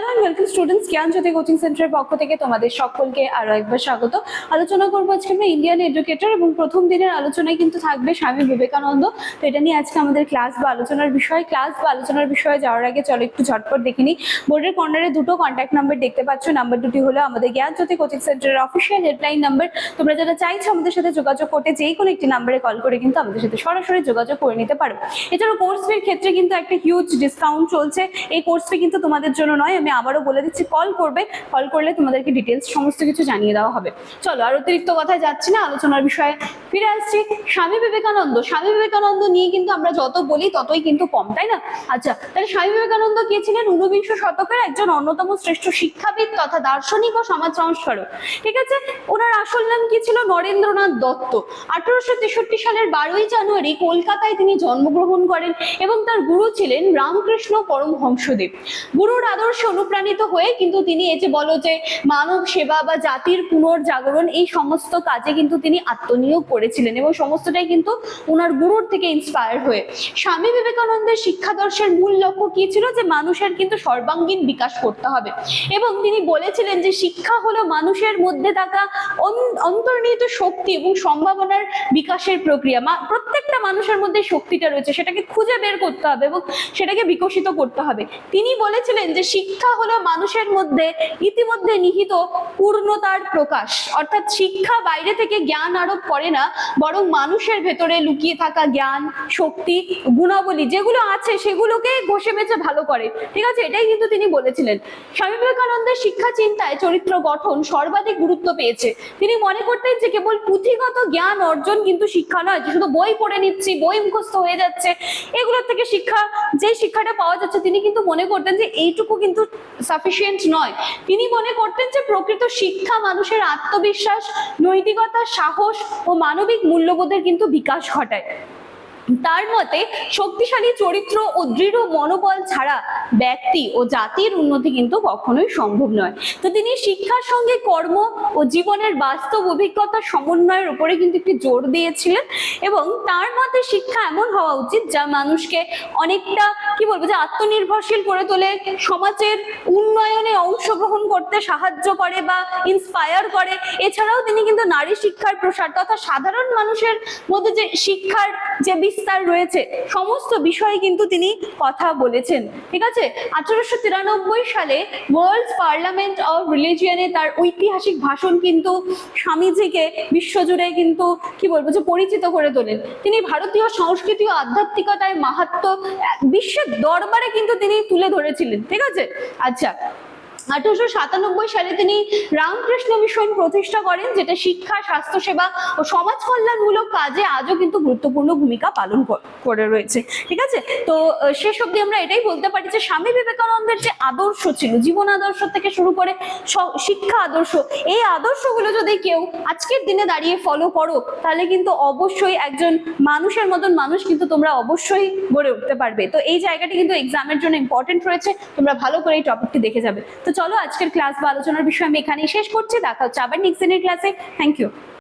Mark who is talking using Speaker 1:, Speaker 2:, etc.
Speaker 1: And welcome students, Gyanjyoti coaching সেন্টারের পক্ষ থেকে তোমাদের সকলকে আরো একবার স্বাগত। আলোচনা করবো আজকে আমরা ইন্ডিয়ান এডুকেটর, এবং প্রথম দিনের আলোচনায় কিন্তু থাকবে স্বামী বিবেকানন্দ। তো এটা নিয়ে আজকে আমাদের ক্লাস বা আলোচনার বিষয়ে যাওয়ার আগে চলো একটু ঝটপট দেখে নিই। বোর্ডের কর্নারে দুটো কন্ট্যাক্ট নাম্বার দেখতে পাচ্ছ। নাম্বার দুটি হলো আমাদের জ্ঞানজ্যোতি কোচিং সেন্টারের অফিসিয়াল হেল্পলাইন নাম্বার। তোমরা যারা চাইছো আমাদের সাথে যোগাযোগ করতে, যে কোনো একটি নাম্বারে কল করে কিন্তু আমাদের সাথে সরাসরি যোগাযোগ করে নিতে পারো। এছাড়াও কোর্স ফির ক্ষেত্রে কিন্তু একটা হিউজ ডিসকাউন্ট চলছে। এই কোর্স ফি কিন্তু তোমাদের জন্য নয়, আমি আবারও বলে দিচ্ছি, কল করলে তোমাদেরকে ডিটেলস সমস্ত কিছু জানিয়ে দেওয়া হবে। চলো আর অতিরিক্ত কথায় যাচ্ছি না, আলোচনার বিষয়ে ফিরে আসছি। স্বামী বিবেকানন্দ নিয়ে কিন্তু আমরা যত বলি ততই কিন্তু কম, তাই না? আচ্ছা, তাহলে স্বামী বিবেকানন্দ কে ছিলেন? ঊনবিংশ শতকের একজন অন্যতম শ্রেষ্ঠ শিক্ষাবিদ তথা দার্শনিক ও সমাজ সংস্কারক। ঠিক আছে, ওনার আসল নাম কি ছিল? নরেন্দ্রনাথ দত্ত। 1863 সালের 12ই জানুয়ারি কলকাতায় তিনি জন্মগ্রহণ করেন এবং তার গুরু ছিলেন রামকৃষ্ণ পরমহংসদেব। গুরুর আদর্শে অনুপ্রাণিত হয়ে কিন্তু তিনি এই যে বলো যে মানব সেবা বা জাতির পুনর্জাগরণ, এই সমস্ত কাজে কিন্তু তিনি আত্মনিয়োগ করেছিলেন এবং সমস্তটাই কিন্তু ওনার গুরুর থেকে ইন্সপায়ার হয়ে। স্বামী বিবেকানন্দের শিক্ষাদর্শের মূল লক্ষ্য কি ছিল? যে মানুষের কিন্তু সর্বাঙ্গীন বিকাশ করতে হবে, এবং তিনি বলেছিলেন যে শিক্ষা হলো মানুষের মধ্যে থাকা অন্তর্নিহিত শক্তি এবং সম্ভাবনার বিকাশের প্রক্রিয়া। প্রত্যেকটা মানুষের মধ্যে শক্তিটা রয়েছে, সেটাকে খুঁজে বের করতে হবে এবং সেটাকে বিকশিত করতে হবে। তিনি বলেছিলেন যে শিক্ষা হলো মানুষের মধ্যে ইতিমধ্যে নিহিত পূর্ণতার প্রকাশ, অর্থাৎ শিক্ষা বাইরে থেকে জ্ঞান আরোপ করে না, বরং মানুষের ভেতরে লুকিয়ে থাকা জ্ঞান, শক্তি, গুণাবলী যেগুলো আছে সেগুলোকে ঘষে মেজে ভালো করে। ঠিক আছে, এটাই কিন্তু তিনি বলেছিলেন। স্বামী বিবেকানন্দের শিক্ষা চিন্তায় চরিত্র গঠন সর্বাধিক গুরুত্ব পেয়েছে। তিনি মনে করতেন যে কেবল পুঁথিগত জ্ঞান অর্জন কিন্তু শিক্ষা নয়, যে শুধু বই পড়ে নিচ্ছি, বই মুখস্থ হয়ে যাচ্ছে, এগুলোর থেকে যে শিক্ষাটা পাওয়া যাচ্ছে, তিনি কিন্তু মনে করতেন যে এইটুকু কিন্তু সাফিসিয়েন্ট নয়। তিনি মনে করতেন যে প্রকৃত শিক্ষা মানুষের আত্মবিশ্বাস, নৈতিকতা, সাহস ও মানবিক মূল্যবোধের কিন্তু বিকাশ ঘটায়। তার মতে শক্তিশালী চরিত্র ও দৃঢ় মনোবল ছাড়া ব্যক্তি ও জাতির উন্নতি কিন্তু কখনোই সম্ভব নয়। তো তিনি শিক্ষার সঙ্গে কর্ম ও জীবনের বাস্তব অভিজ্ঞতা সমন্বয়ের উপরে কিন্তু একটি জোর দিয়েছিলেন, এবং তার মতে শিক্ষা এমন হওয়া উচিত যা মানুষকে অনেকটা কি বলবো যে আত্মনির্ভরশীল করে তোলে, সমাজের উন্নয়নে অংশগ্রহণ করতে সাহায্য করে বা ইন্সপায়ার করে। এছাড়াও তিনি কিন্তু নারী শিক্ষার প্রসার তথা সাধারণ মানুষের মধ্যে যে শিক্ষার যে বিস্তার রয়েছে, সমস্ত বিষয়ে কিন্তু তিনি কথা বলেছেন। ঠিক আছে, 1893 সালে ওয়ার্ল্ড পার্লামেন্ট অফ রিলিজিয়নে তার ঐতিহাসিক ভাষণ কিন্তু স্বামীজিকে বিশ্বজুড়ে কিন্তু কি বলবো যে পরিচিত করে তোলেন। তিনি ভারতীয় সংস্কৃতি ও আধ্যাত্মিকতার মাহাত্ম্য বিশ্বের দরবারে কিন্তু তিনি তুলে ধরেছিলেন। ঠিক আছে, আচ্ছা, 1897 সালে তিনি রামকৃষ্ণ মিশন প্রতিষ্ঠা করেন, যেটা শিক্ষা, স্বাস্থ্যসেবা ও সমাজ কল্যাণমূলক কাজে আজও কিন্তু গুরুত্বপূর্ণ ভূমিকা পালন করে রয়েছে। ঠিক আছে, তো শেষ অবধি আমরা এটাই বলতে পারি যে স্বামী বিবেকানন্দের যে আদর্শ ছিল, জীবন আদর্শ থেকে শুরু করে শিক্ষা আদর্শ, এই আদর্শগুলো যদি কেউ আজকের দিনে দাঁড়িয়ে ফলো করো, তাহলে কিন্তু অবশ্যই একজন মানুষের মতন মানুষ কিন্তু তোমরা অবশ্যই গড়ে উঠতে পারবে। তো এই জায়গাটি কিন্তু এক্সামের জন্য ইম্পর্টেন্ট রয়েছে, তোমরা ভালো করে এই টপিকটি দেখে যাবে। তো চলো আজকের ক্লাস বা আলোচনার বিষয় আমি এখানেই শেষ করছি। দেখা হচ্ছে আবার নেক্সট দিনের ক্লাসে। Thank you.